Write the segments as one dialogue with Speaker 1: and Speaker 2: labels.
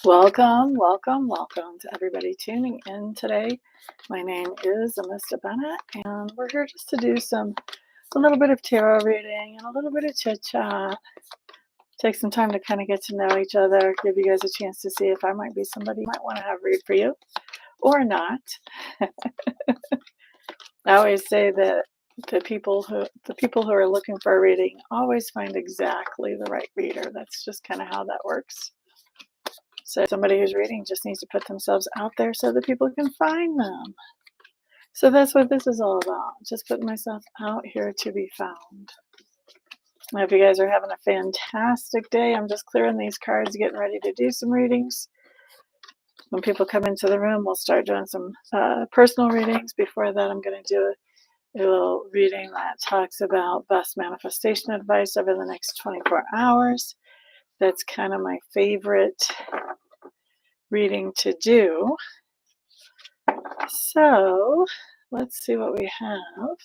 Speaker 1: Welcome, welcome, welcome to everybody tuning in today. My name is Amista, and we're here just to do a little bit of tarot reading and a little bit of chit chat. Take some time to kind of get to know each other, give you guys a chance to see if I might be somebody you might want to have read for you or not. I always say that the people who are looking for a reading always find exactly the right reader. That's just kind of how that works. So somebody who's reading just needs to put themselves out there so that people can find them. So that's what this is all about. Just putting myself out here to be found. I hope you guys are having a fantastic day. I'm just clearing these cards, getting ready to do some readings. When people come into the room, we'll start doing some personal readings. Before that, I'm going to do a little reading that talks about best manifestation advice over the next 24 hours. That's kind of my favorite reading to do. So let's see what we have.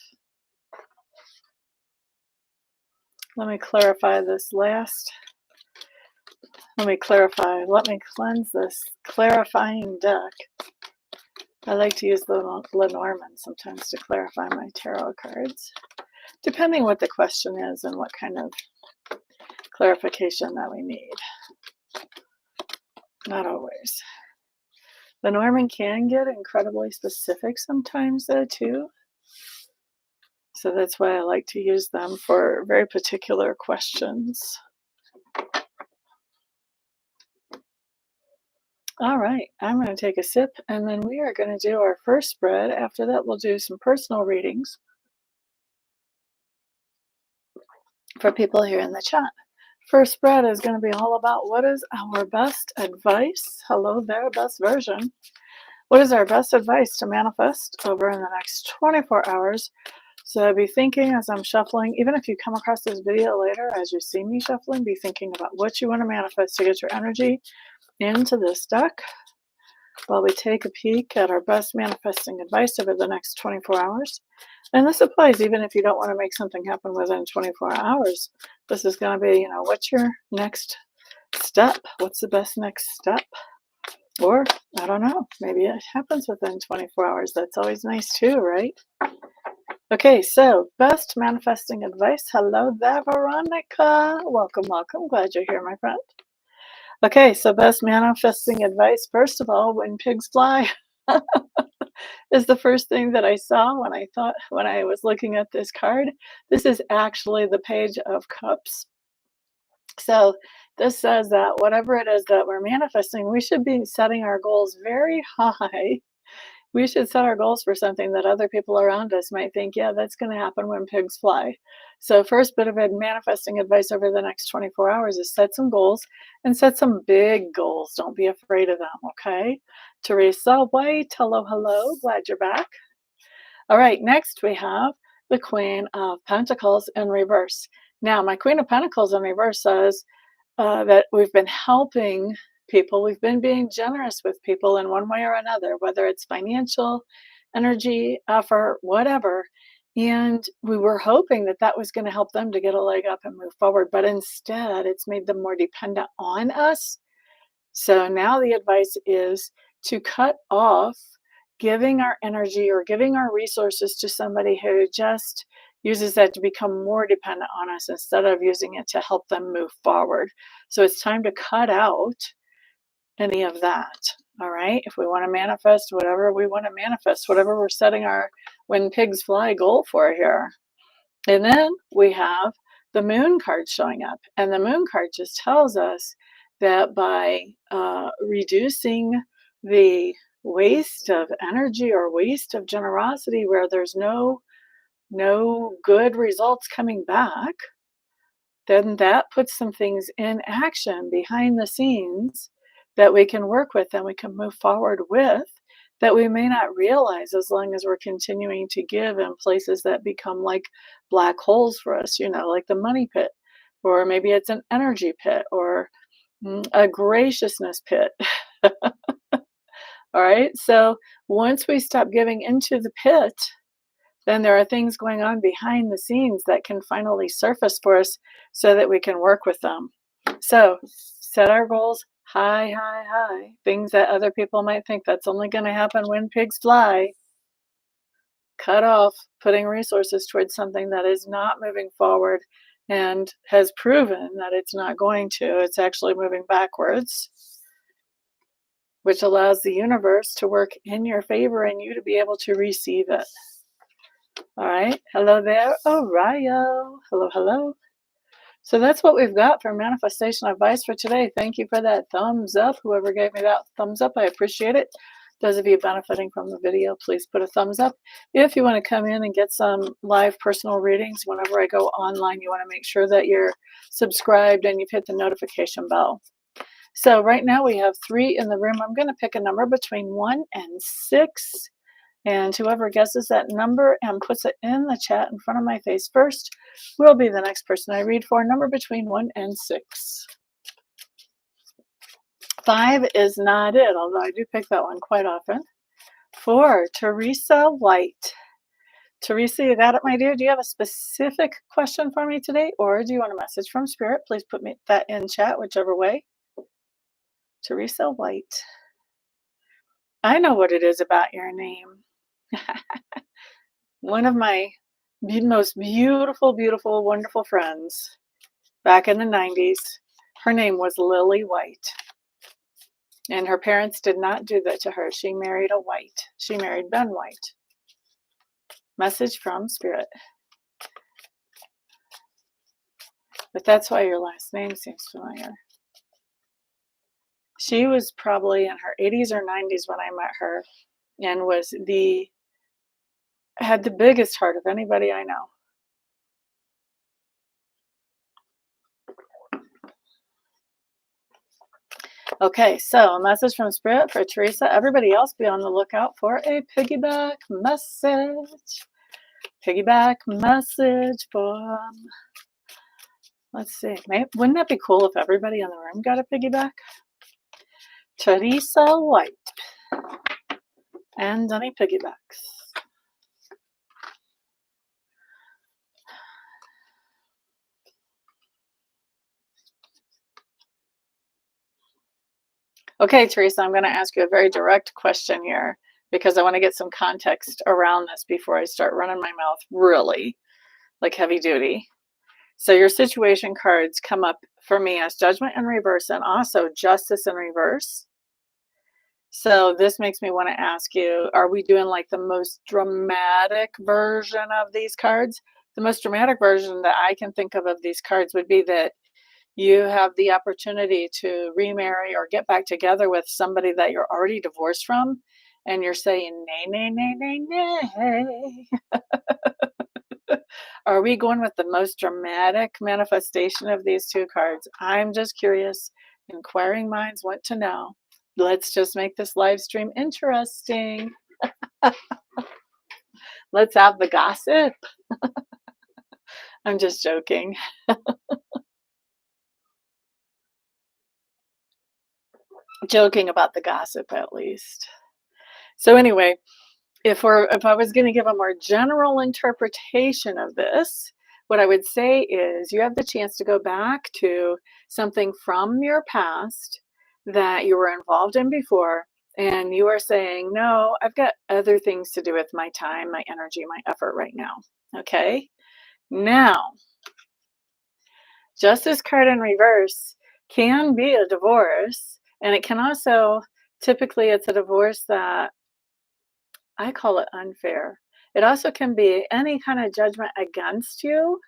Speaker 1: Let me clarify this last. Let me cleanse this clarifying deck. I like to use the Lenormand sometimes to clarify my tarot cards, depending what the question is and what kind of clarification that we need. Not always. Lenormand can get incredibly specific sometimes though too. So that's why I like to use them for very particular questions. All right, I'm going to take a sip and then we are going to do our first spread. After that, we'll do some personal readings for people here in the chat. First spread is going to be all about what is our best advice. Hello there, best version. What is our best advice to manifest over in the next 24 hours? So I'll be thinking as I'm shuffling, even if you come across this video later, as you see me shuffling, be thinking about what you want to manifest to get your energy into this deck while we take a peek at our best manifesting advice over the next 24 hours. And this applies even if you don't want to make something happen within 24 hours. This is going to be, what's your next step? What's the best next step? Or, I don't know, maybe it happens within 24 hours. That's always nice too, right? Okay, so best manifesting advice. Hello there, Veronica. Welcome, welcome. Glad you're here, my friend. Okay, so best manifesting advice. First of all, when pigs fly is the first thing that I saw when I was looking at this card. This is actually the Page of Cups. So this says that whatever it is that we're manifesting, we should be setting our goals very high. We should set our goals for something that other people around us might think, yeah, that's going to happen when pigs fly. So first bit of manifesting advice over the next 24 hours is set some goals and set some big goals. Don't be afraid of them, okay? Teresa White, hello, hello. Glad you're back. All right, next we have the Queen of Pentacles in reverse. Now, my Queen of Pentacles in reverse says that we've been helping people. We've been being generous with people in one way or another, whether it's financial, energy, effort, whatever. And we were hoping that that was going to help them to get a leg up and move forward. But instead, it's made them more dependent on us. So now the advice is to cut off giving our energy or giving our resources to somebody who just uses that to become more dependent on us instead of using it to help them move forward. So it's time to cut out any of that. All right. If we want to manifest whatever we want to manifest, whatever we're setting our when pigs fly goal for here. And then we have the Moon card showing up. And the Moon card just tells us that by reducing the waste of energy or waste of generosity where there's no good results coming back, then that puts some things in action behind the scenes that we can work with and we can move forward with that we may not realize as long as we're continuing to give in places that become like black holes for us, like the money pit, or maybe it's an energy pit or a graciousness pit. All right. So once we stop giving into the pit, then there are things going on behind the scenes that can finally surface for us so that we can work with them. So set our goals Hi, hi, hi. Things that other people might think that's only going to happen when pigs fly. Cut off putting resources towards something that is not moving forward and has proven that it's not going to. It's actually moving backwards, which allows the universe to work in your favor and you to be able to receive it. All right. Hello there, Orion. Hello, hello. So that's what we've got for manifestation advice for today. Thank you for that thumbs up. Whoever gave me that thumbs up, I appreciate it. Those of you benefiting from the video, please put a thumbs up. If you want to come in and get some live personal readings whenever I go online, you want to make sure that you're subscribed and you've hit the notification bell. So right now we have 3 in the room. I'm going to pick a number between 1 and 6. And whoever guesses that number and puts it in the chat in front of my face first will be the next person I read for. Number between 1 and 6. 5 is not it, although I do pick that one quite often. 4, Teresa White. Teresa, you got it, my dear? Do you have a specific question for me today, or do you want a message from Spirit? Please put me that in chat, whichever way. Teresa White. I know what it is about your name. One of my most beautiful, beautiful, wonderful friends back in the 90s, her name was Lily White. And her parents did not do that to her. She married a White. She married Ben White. Message from Spirit. But that's why your last name seems familiar. She was probably in her 80s or 90s when I met her and had the biggest heart of anybody I know. Okay, so a message from Spirit for Teresa. Everybody else be on the lookout for a piggyback message. Piggyback message for, let's see, wouldn't that be cool if everybody in the room got a piggyback? Teresa White. And any piggybacks? Okay, Teresa, I'm going to ask you a very direct question here because I want to get some context around this before I start running my mouth really like heavy duty. So your situation cards come up for me as judgment in reverse and also justice in reverse. So this makes me want to ask you, are we doing like the most dramatic version of these cards? The most dramatic version that I can think of these cards would be that you have the opportunity to remarry or get back together with somebody that you're already divorced from, and you're saying, nay, nay, nay, nay, nay. Are we going with the most dramatic manifestation of these two cards? I'm just curious. Inquiring minds want to know. Let's just make this live stream interesting. Let's have the gossip. I'm just joking. Joking about the gossip, at least. So anyway, if I was going to give a more general interpretation of this, what I would say is you have the chance to go back to something from your past that you were involved in before, and you are saying, no, I've got other things to do with my time, my energy, my effort right now. Okay? Now, Justice card in reverse can be a divorce, and it can also, typically it's a divorce that I call it unfair. It also can be any kind of judgment against you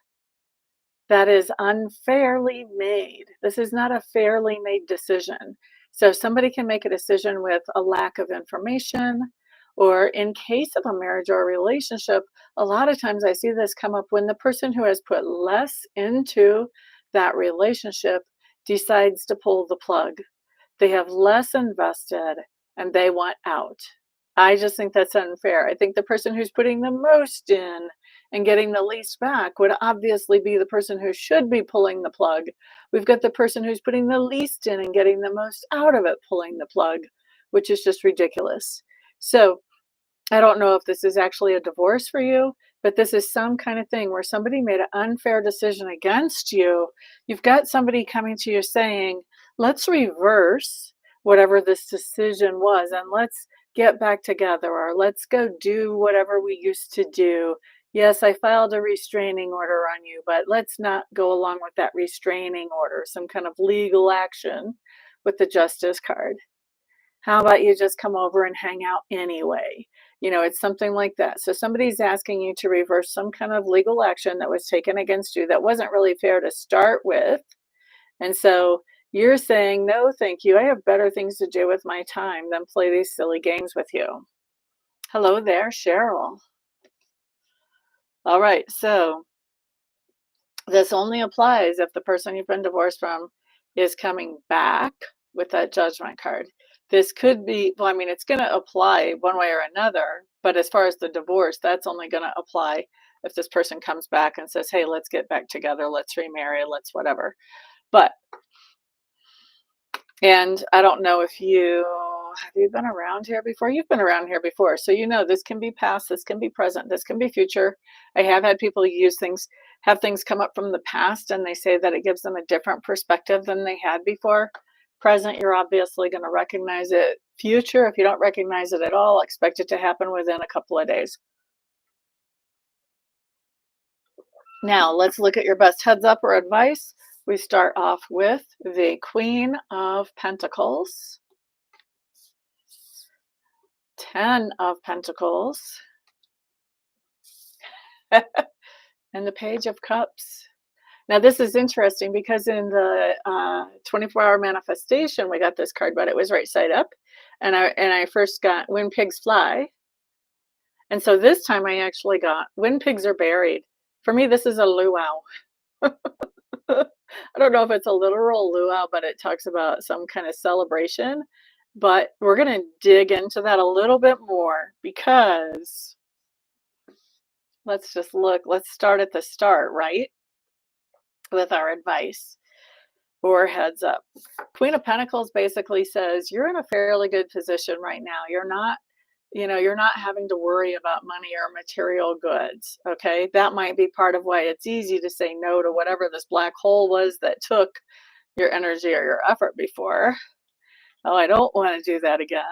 Speaker 1: that is unfairly made. This is not a fairly made decision. So somebody can make a decision with a lack of information, or in case of a marriage or a relationship, a lot of times I see this come up when the person who has put less into that relationship decides to pull the plug. They have less invested and they want out. I just think that's unfair. I think the person who's putting the most in and getting the least back would obviously be the person who should be pulling the plug. We've got the person who's putting the least in and getting the most out of it pulling the plug, which is just ridiculous. So I don't know if this is actually a divorce for you, but this is some kind of thing where somebody made an unfair decision against you. You've got somebody coming to you saying, let's reverse whatever this decision was and let's get back together, or let's go do whatever we used to do. Yes, I filed a restraining order on you, but let's not go along with that restraining order, some kind of legal action with the justice card. How about you just come over and hang out anyway? It's something like that. So somebody's asking you to reverse some kind of legal action that was taken against you that wasn't really fair to start with. And so you're saying, no, thank you. I have better things to do with my time than play these silly games with you. Hello there, Cheryl. All right. So this only applies if the person you've been divorced from is coming back with that judgment card. This could be, well, I mean, it's going to apply one way or another, but as far as the divorce, that's only going to apply if this person comes back and says, hey, let's get back together, let's remarry, let's whatever. And I don't know if have you been around here before? You've been around here before. So this can be past, this can be present, this can be future. I have had people have things come up from the past and they say that it gives them a different perspective than they had before. Present, you're obviously going to recognize it. Future, if you don't recognize it at all, expect it to happen within a couple of days. Now, let's look at your best heads up or advice. We start off with the Queen of Pentacles, 10 of Pentacles, and the Page of Cups. Now, this is interesting because in the 24-hour manifestation, we got this card, but it was right side up. And I first got When Pigs Fly. And so this time I actually got When Pigs Are Buried. For me, this is a luau. I don't know if it's a literal luau, but it talks about some kind of celebration. But we're going to dig into that a little bit more because let's just look. Let's start at the start, right? With our advice or heads up. Queen of Pentacles basically says you're in a fairly good position right now. You're not having to worry about money or material goods. Okay. That might be part of why it's easy to say no to whatever this black hole was that took your energy or your effort before. Oh, I don't want to do that again.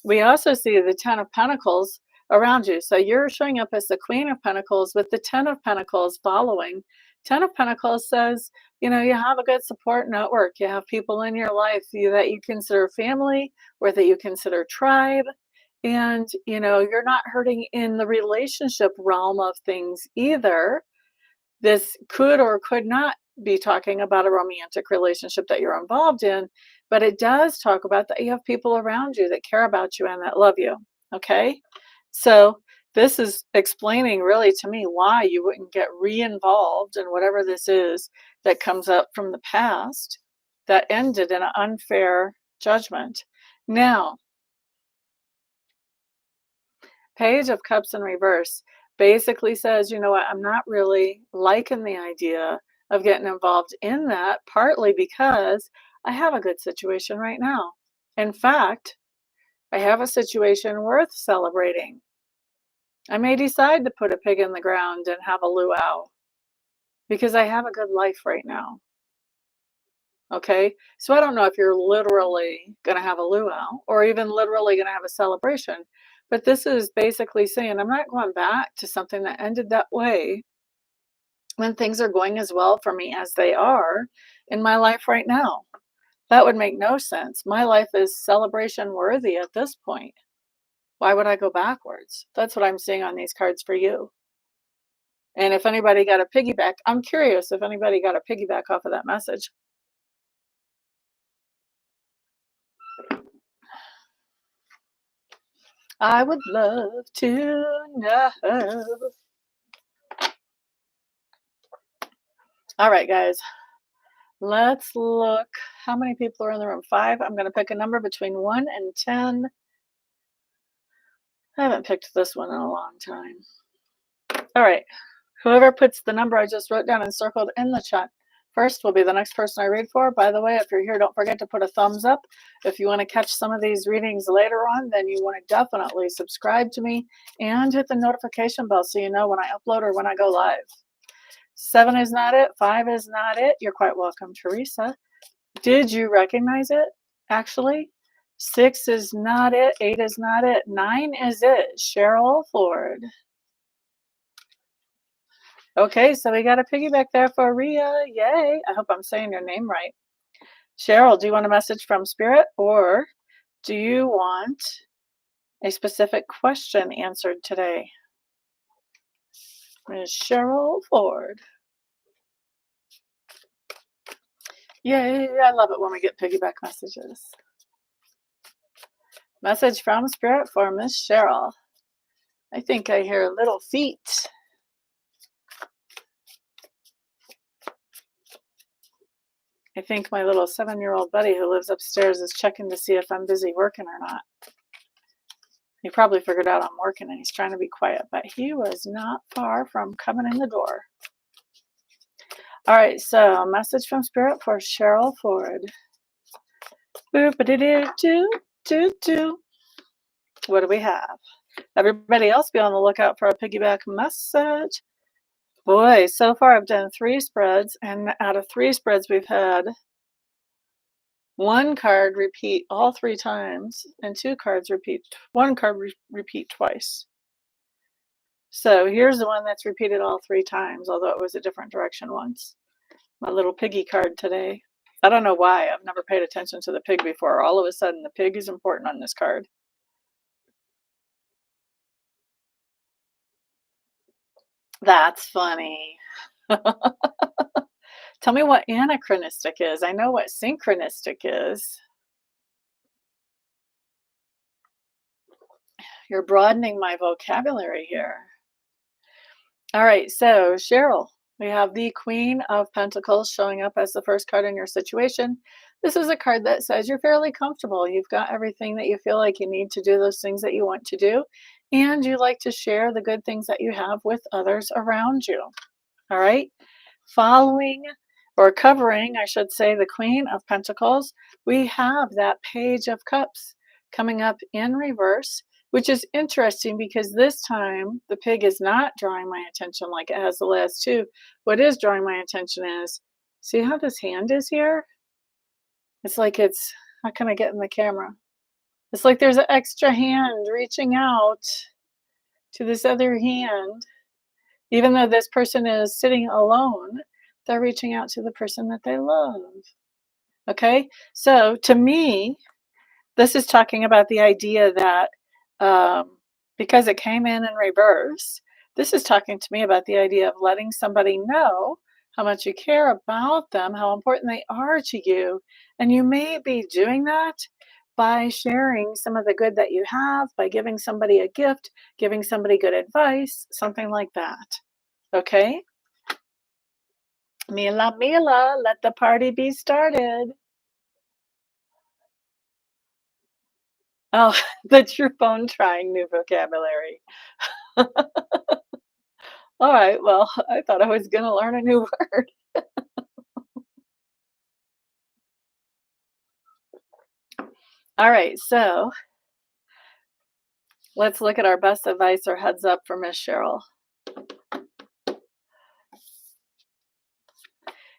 Speaker 1: We also see the 10 of Pentacles around you. So you're showing up as the Queen of Pentacles with the 10 of Pentacles following. 10 of Pentacles says, you have a good support network. You have people in your life that you consider family or that you consider tribe. And, you're not hurting in the relationship realm of things either. This could or could not be talking about a romantic relationship that you're involved in, but it does talk about that you have people around you that care about you and that love you. Okay. So this is explaining really to me why you wouldn't get re-involved in whatever this is that comes up from the past that ended in an unfair judgment. Now, Page of Cups in reverse basically says, you know what, I'm not really liking the idea of getting involved in that, partly because I have a good situation right now. In fact, I have a situation worth celebrating. I may decide to put a pig in the ground and have a luau because I have a good life right now. Okay, so I don't know if you're literally going to have a luau or even literally going to have a celebration, but this is basically saying I'm not going back to something that ended that way when things are going as well for me as they are in my life right now. That would make no sense. My life is celebration worthy at this point. Why would I go backwards? That's what I'm seeing on these cards for you. And if anybody got a piggyback, I'm curious if anybody got a piggyback off of that message. I would love to know. All right, guys. Let's look. How many people are in the room? 5. I'm going to pick a number between 1 and 10. I haven't picked this one in a long time. All right. Whoever puts the number I just wrote down and circled in the chat first will be the next person I read for. By the way, if you're here, don't forget to put a thumbs up. If you want to catch some of these readings later on, then you want to definitely subscribe to me and hit the notification bell so you know when I upload or when I go live. 7 is not it. 5 is not it. You're quite welcome, Teresa. Did you recognize it, actually? 6 is not it, 8 is not it, 9 is it. Cheryl Ford. Okay, so we got a piggyback there for Rhea. Yay. I hope I'm saying your name right. Cheryl, do you want a message from Spirit, or do you want a specific question answered today? Ms. Cheryl Ford. Yay, I love it when we get piggyback messages. Message from Spirit for Miss Cheryl. I think I hear little feet. I think my little 7-year-old buddy who lives upstairs is checking to see if I'm busy working or not. He probably figured out I'm working and he's trying to be quiet, but he was not far from coming in the door. All right, so message from Spirit for Cheryl Ford. Boop-a-doo-doo-doo-doo. What do we have? Everybody else be on the lookout for a piggyback message. Boy, so far I've done 3 spreads, and out of 3 spreads we've had 1 card repeat all 3 times, and 2 cards repeat. 1 card repeat twice. So here's the one that's repeated all 3 times, although it was a different direction once. My little piggy card today. I don't know why. I've never paid attention to the pig before. All of a sudden, the pig is important on this card. That's funny. Tell me what anachronistic is. I know what synchronistic is. You're broadening my vocabulary here. All right, so Cheryl, we have the Queen of Pentacles showing up as the first card in your situation. This is a card that says you're fairly comfortable. You've got everything that you feel like you need to do those things that you want to do, and you like to share the good things that you have with others around you. All right, following or covering, I should say, the Queen of Pentacles, we have that Page of Cups coming up in reverse, which is interesting because this time the pig is not drawing my attention like it has the last 2. What is drawing my attention is, see how this hand is here? It's like it's, how can I get in the camera? It's like there's an extra hand reaching out to this other hand. Even though this person is sitting alone, they're reaching out to the person that they love. Okay, so to me, this is talking about the idea that because it came in reverse, this is talking to me about the idea of letting somebody know how much you care about them, how important they are to you. And you may be doing that by sharing some of the good that you have, by giving somebody a gift, giving somebody good advice, something like that. Okay? Mila, Mila, let the party be started. Oh, that's your phone trying new vocabulary. All right, well, I thought I was going to learn a new word. All right, so let's look at our best advice or heads up for Miss Cheryl.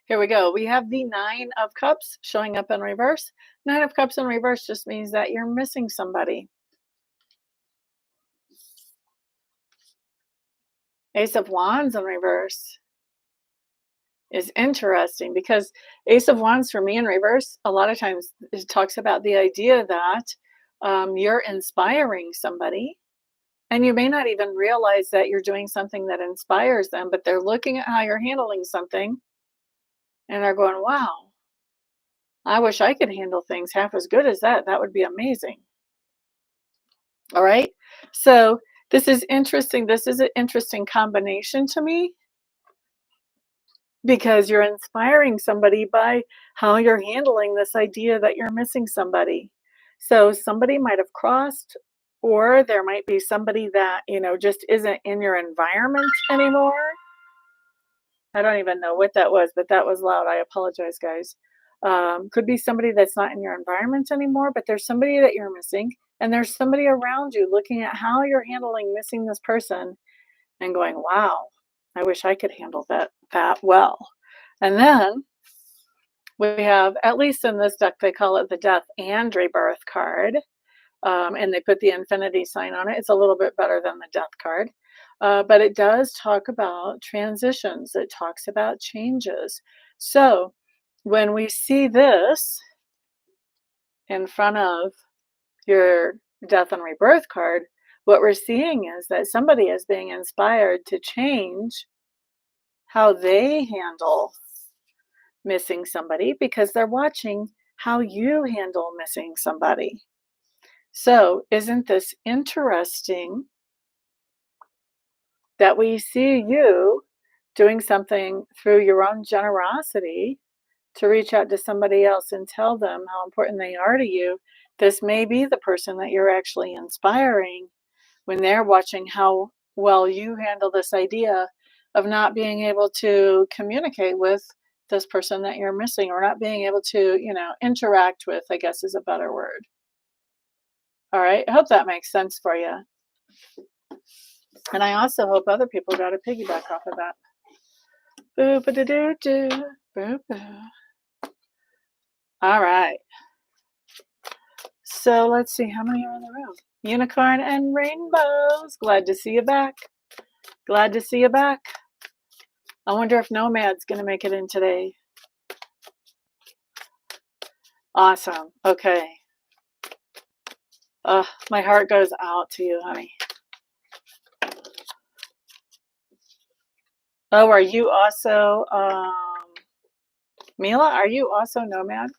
Speaker 1: Here we go. We have the 9 of Cups showing up in reverse. 9 of Cups in reverse just means that you're missing somebody. Ace of Wands in reverse is interesting because Ace of Wands for me in reverse, a lot of times it talks about the idea that you're inspiring somebody, and you may not even realize that you're doing something that inspires them, but they're looking at how you're handling something and they're going, wow, I wish I could handle things half as good as that. That would be amazing. All right. So this is interesting. This is an interesting combination to me because you're inspiring somebody by how you're handling this idea that you're missing somebody. So somebody might have crossed, or there might be somebody that, just isn't in your environment anymore. I don't even know what that was, but that was loud. I apologize, guys. Could be somebody that's not in your environment anymore, but there's somebody that you're missing, and there's somebody around you looking at how you're handling missing this person and going, wow, I wish I could handle that well. And then We have, at least in this deck, they call it the Death and Rebirth card, and they put the infinity sign on it. It's a little bit better than the Death card, but it does talk about transitions. It talks about changes. So when we see this in front of your Death and Rebirth card, what we're seeing is that somebody is being inspired to change how they handle missing somebody because they're watching how you handle missing somebody. So, isn't this interesting that we see you doing something through your own generosity to reach out to somebody else and tell them how important they are to you? This may be the person that you're actually inspiring when they're watching how well you handle this idea of not being able to communicate with this person that you're missing, or not being able to, interact with, I guess is a better word. All right. I hope that makes sense for you. And I also hope other people got a piggyback off of that. Boo ba doo doo. Boo boo. All right. So let's see how many are in the room. Unicorn and rainbows. Glad to see you back. Glad to see you back. I wonder if Nomad's going to make it in today. Awesome. Okay. My heart goes out to you, honey. Oh, are you also, Mila? Are you also Nomad?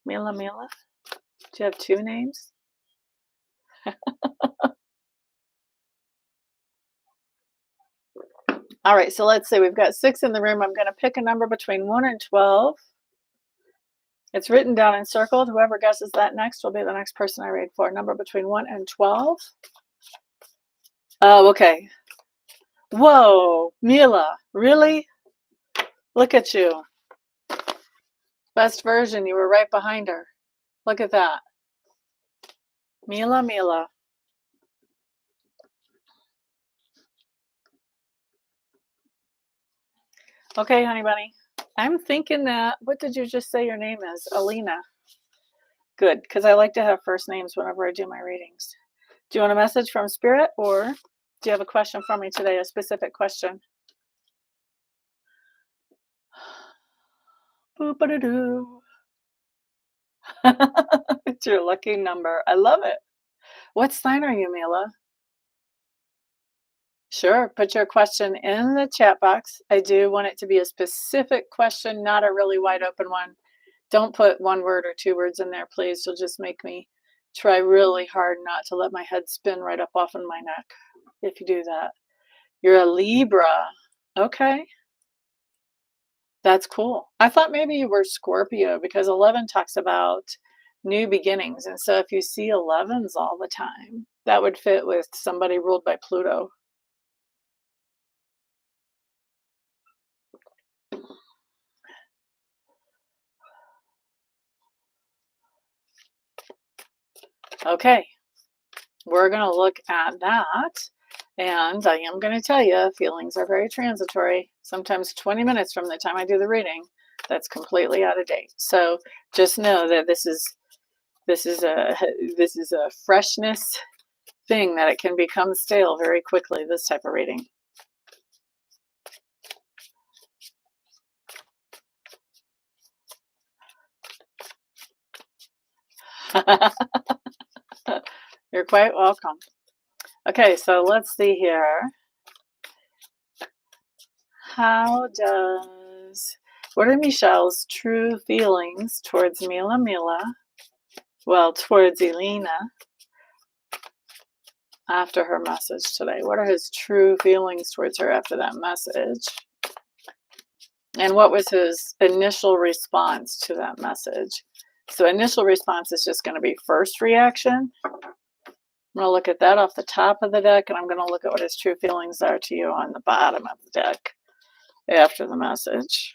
Speaker 1: Mila? Do you have two names? All right, so let's see. We've got 6 in the room. I'm going to pick a number between 1 and 12. It's written down and circled. Whoever guesses that next will be the next person I read for. Number between 1 and 12. Oh, okay. Whoa, Mila, really? Look at you. Best version, you were right behind her. Look at that. Mila. Okay, honey bunny. I'm thinking that, what did you just say your name is? Alina. Good, because I like to have first names whenever I do my readings. Do you want a message from Spirit, or do you have a question for me today, a specific question? Boop-a-doo-doo. It's your lucky number. I love it. What sign are you, Mila? Sure, put your question in the chat box. I do want it to be a specific question, not a really wide open one. Don't put 1 word or 2 words in there, please. You'll just make me try really hard not to let my head spin right up off in my neck if you do that. You're a Libra. Okay. That's cool. I thought maybe you were Scorpio because 11 talks about new beginnings. And so if you see 11s all the time, that would fit with somebody ruled by Pluto. Okay, we're going to look at that. And I am going to tell you, feelings are very transitory. Sometimes 20 minutes from the time I do the reading, that's completely out of date. So just know that this is a freshness thing, that it can become stale very quickly, this type of reading. You're quite welcome. Okay, so let's see here. What are Michelle's true feelings towards Mila? Well, towards Elena after her message today. What are his true feelings towards her after that message? And what was his initial response to that message? So initial response is just going to be first reaction. I'm going to look at that off the top of the deck, and I'm going to look at what his true feelings are to you on the bottom of the deck after the message.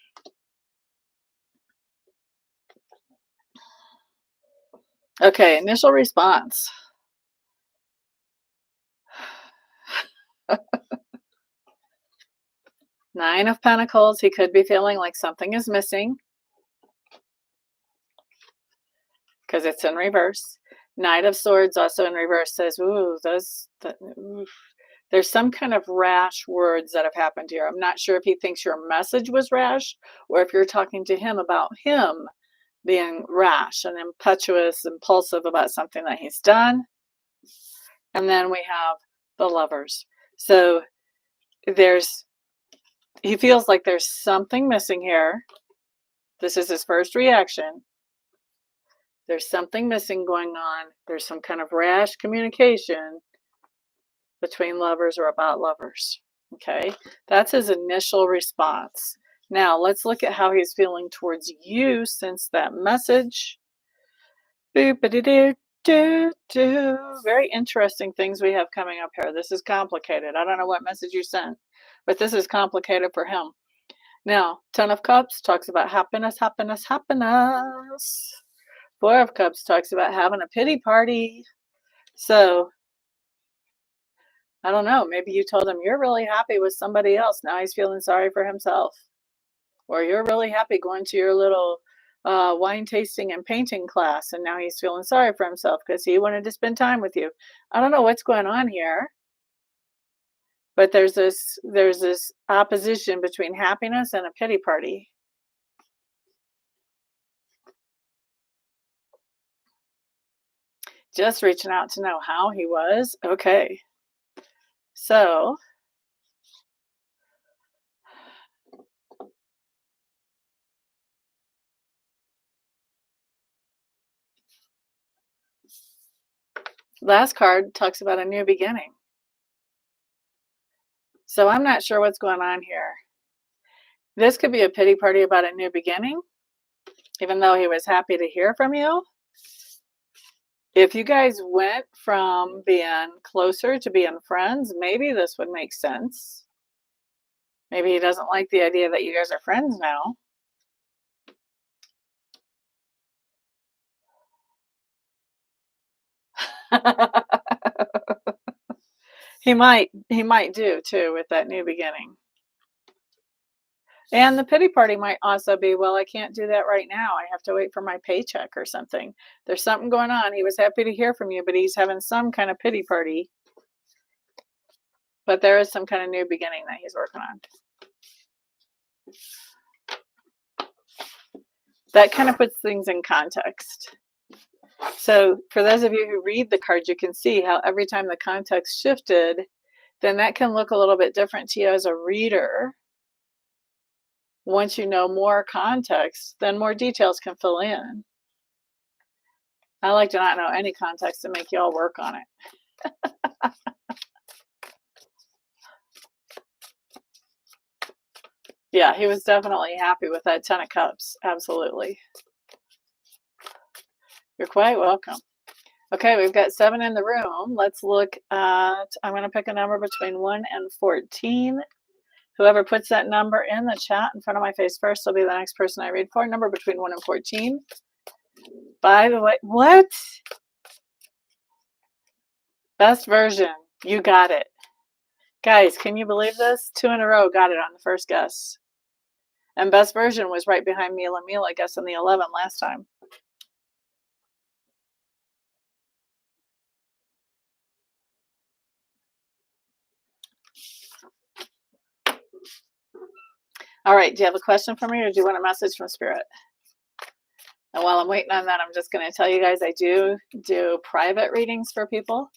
Speaker 1: Okay, initial response. Nine of Pentacles. He could be feeling like something is missing. because it's in reverse. Knight of Swords also in reverse says, ooh, there's some kind of rash words that have happened here. I'm not sure if he thinks your message was rash or if you're talking to him about him being rash and impetuous, impulsive about something that he's done. And then we have the Lovers. So he feels like there's something missing here. This is his first reaction. There's something missing going on. There's some kind of rash communication between lovers or about lovers. Okay, that's his initial response. Now let's look at how he's feeling towards you since that message. Very interesting things we have coming up here. This is complicated. I don't know what message you sent, but this is complicated for him. Now, Ten of Cups talks about happiness, happiness, happiness. Four of Cups talks about having a pity party. So, I don't know. Maybe you told him you're really happy with somebody else. Now he's feeling sorry for himself. Or you're really happy going to your little wine tasting and painting class, and now he's feeling sorry for himself because he wanted to spend time with you. I don't know what's going on here. But there's this opposition between happiness and a pity party. Just reaching out to know how he was. Okay. So last card talks about a new beginning. So I'm not sure what's going on here. This could be a pity party about a new beginning, even though he was happy to hear from you. If you guys went from being closer to being friends, maybe this would make sense. Maybe he doesn't like the idea that you guys are friends now. He might do too with that new beginning. And the pity party might also be, well, I can't do that right now. I have to wait for my paycheck or something. There's something going on. He was happy to hear from you, but he's having some kind of pity party. But there is some kind of new beginning that he's working on. That kind of puts things in context. So for those of you who read the cards, you can see how every time the context shifted, then that can look a little bit different to you as a reader. Once you know more context, then more details can fill in. I like to not know any context to make y'all work on it. Yeah, he was definitely happy with that Ten of Cups. Absolutely. You're quite welcome. Okay, we've got 7 in the room. Let's look at, I'm going to pick a number between 1 and 14. Whoever puts that number in the chat in front of my face first will be the next person I read for. Number between 1 and 14. By the way, what? Best version. You got it. Guys, can you believe this? 2 in a row got it on the first guess. And best version was right behind Mila Mila, guessing the 11 last time. All right, do you have a question for me or do you want a message from Spirit? And while I'm waiting on that, I'm just going to tell you guys I do private readings for people.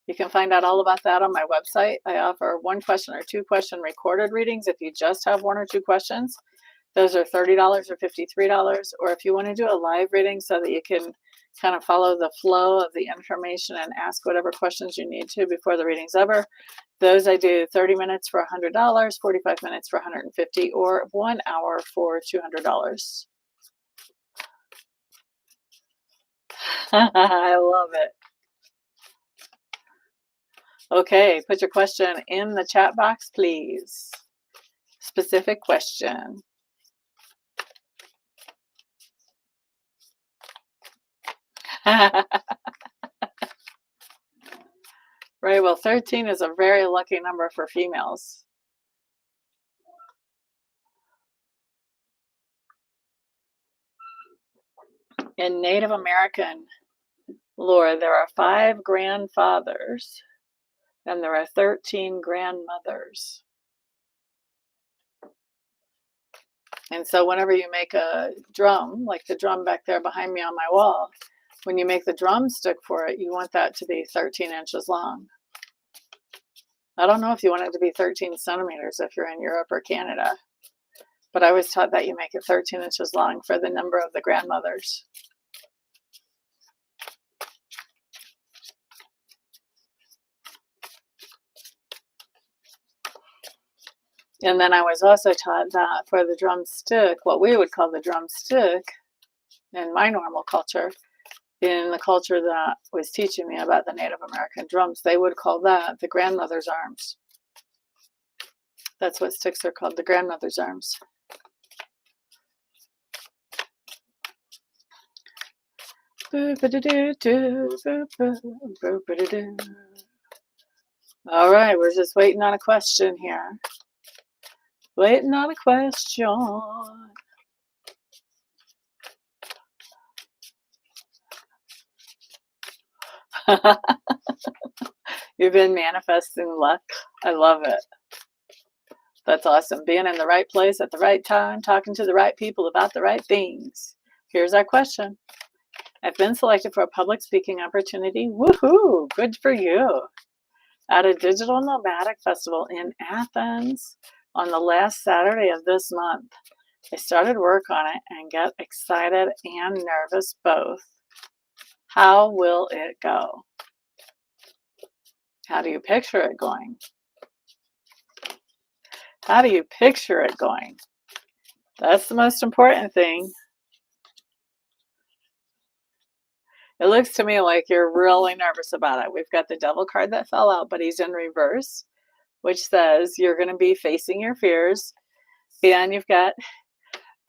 Speaker 1: You can find out all about that on my website. I offer 1 question or 2 question recorded readings if you just have 1 or 2 questions. Those are $30 or $53. Or if you want to do a live reading so that you can kind of follow the flow of the information and ask whatever questions you need to before the reading's over, those I do 30 minutes for $100, 45 minutes for $150, or 1 hour for $200. I love it. Okay, put your question in the chat box, please. Specific question. Right, well, 13 is a very lucky number for females. In Native American lore, there are 5 grandfathers and there are 13 grandmothers. And so whenever you make a drum, like the drum back there behind me on my wall, when you make the drumstick for it, you want that to be 13 inches long. I don't know if you want it to be 13 centimeters if you're in Europe or Canada, but I was taught that you make it 13 inches long for the number of the grandmothers. And then I was also taught that for the drumstick, what we would call the drumstick in my normal culture, in the culture that was teaching me about the Native American drums, they would call that the grandmother's arms. That's what sticks are called, the grandmother's arms. All right, we're just waiting on a question here. Waiting on a question. You've been manifesting luck. I love it. That's awesome. Being in the right place at the right time, talking to the right people about the right things. Here's our question. I've been selected for a public speaking opportunity. Woohoo! Good for you. At a digital nomadic festival in Athens on the last Saturday of this month. I started work on it and get excited and nervous both. How will it go? How do you picture it going? How do you picture it going? That's the most important thing. It looks to me like you're really nervous about it. We've got the devil card that fell out, but he's in reverse, which says you're going to be facing your fears. And you've got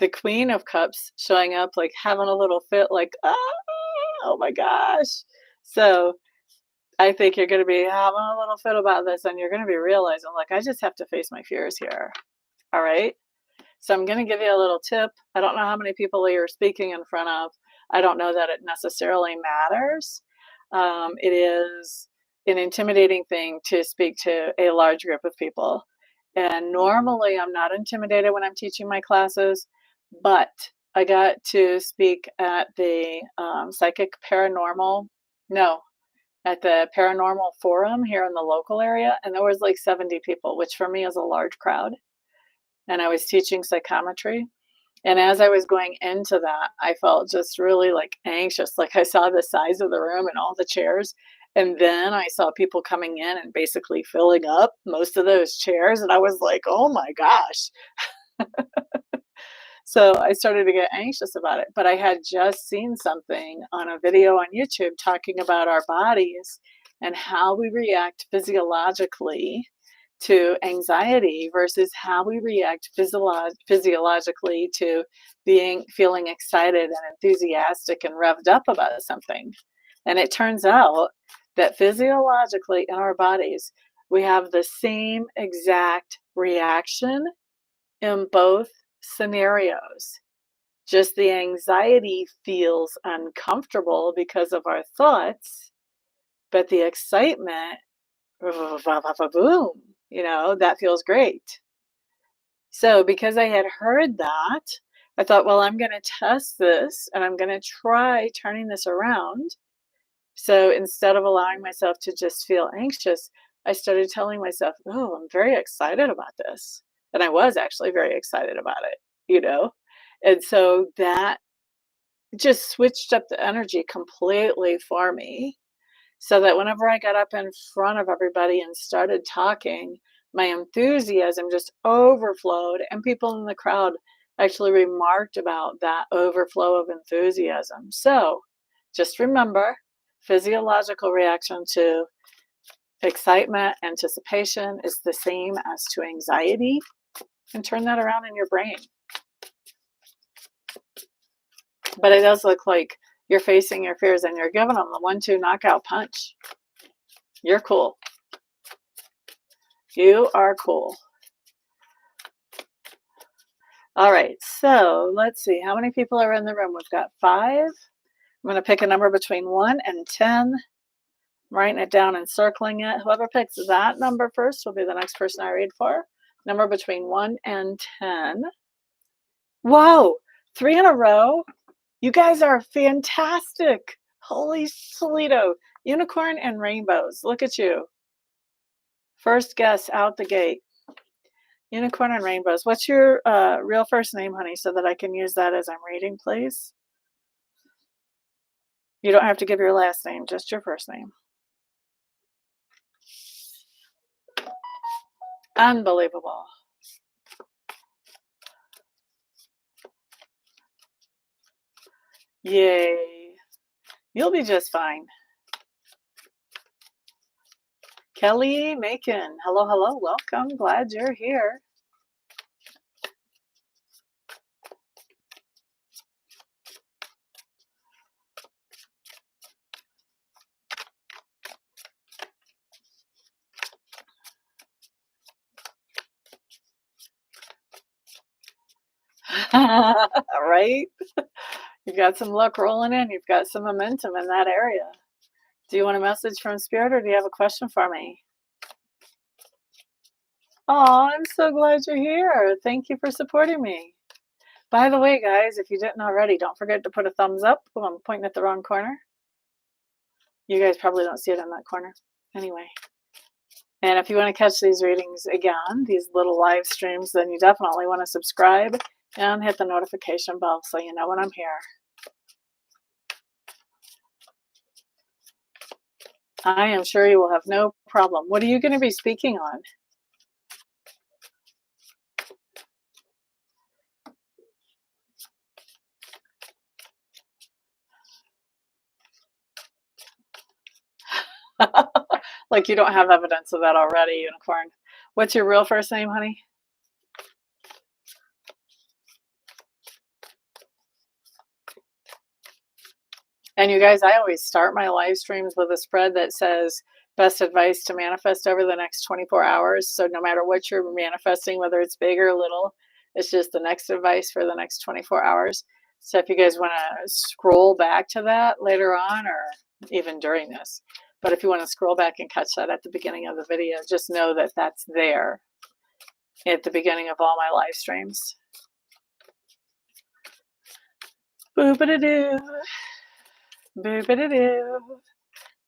Speaker 1: the Queen of Cups showing up, like having a little fit, like, oh my gosh. So I think you're going to be having a little fit about this, and you're going to be realizing, like, I just have to face my fears here. All right. So I'm going to give you a little tip. I don't know how many people you're speaking in front of. I don't know that it necessarily matters. It is an intimidating thing to speak to a large group of people. And normally I'm not intimidated when I'm teaching my classes, but I got to speak at the at the paranormal forum here in the local area. And there was like 70 people, which for me is a large crowd. And I was teaching psychometry. And as I was going into that, I felt just really like anxious. Like I saw the size of the room and all the chairs. And then I saw people coming in and basically filling up most of those chairs. And I was like, oh my gosh. So I started to get anxious about it. But I had just seen something on a video on YouTube talking about our bodies and how we react physiologically to anxiety versus how we react physiologically to feeling excited and enthusiastic and revved up about something. And it turns out that physiologically in our bodies, we have the same exact reaction in both scenarios. Just the anxiety feels uncomfortable because of our thoughts, but the excitement, boom, that feels great. So because I had heard that, I thought, well, I'm going to test this and I'm going to try turning this around. So instead of allowing myself to just feel anxious, I started telling myself, oh, I'm very excited about this. And I was actually very excited about it, And so that just switched up the energy completely for me. So that whenever I got up in front of everybody and started talking, my enthusiasm just overflowed, and people in the crowd actually remarked about that overflow of enthusiasm. So just remember, physiological reaction to excitement, anticipation is the same as to anxiety, and turn that around in your brain. But it does look like you're facing your fears and you're giving them the 1-2 knockout punch. You're cool. You are cool. All right, so let's see. How many people are in the room? We've got 5. I'm going to pick a number between 1 and 10. I'm writing it down and circling it. Whoever picks that number first will be the next person I read for. Number between 1 and 10. Whoa, 3 in a row. You guys are fantastic. Holy Toledo. Unicorn and rainbows. Look at you. First guess out the gate. Unicorn and rainbows. What's your real first name, honey, so that I can use that as I'm reading, please? You don't have to give your last name, just your first name. Unbelievable. Yay. You'll be just fine. Kelly Macon. Hello, hello. Welcome. Glad you're here. Right? You've got some luck rolling in. You've got some momentum in that area. Do you want a message from Spirit or do you have a question for me? Oh, I'm so glad you're here. Thank you for supporting me. By the way, guys, if you didn't already, don't forget to put a thumbs up. Oh, I'm pointing at the wrong corner. You guys probably don't see it in that corner. Anyway. And if you want to catch these readings again, these little live streams, then you definitely want to subscribe and hit the notification bell so you know when I'm here. I am sure you will have no problem. What are you going to be speaking on? Like you don't have evidence of that already, Unicorn. What's your real first name, honey? And you guys, I always start my live streams with a spread that says best advice to manifest over the next 24 hours. So no matter what you're manifesting, whether it's big or little, it's just the next advice for the next 24 hours. So if you guys want to scroll back to that later on or even during this, but if you want to scroll back and catch that at the beginning of the video, just know that that's there at the beginning of all my live streams. Boop-a-da-doo. Boop-a-da-doo.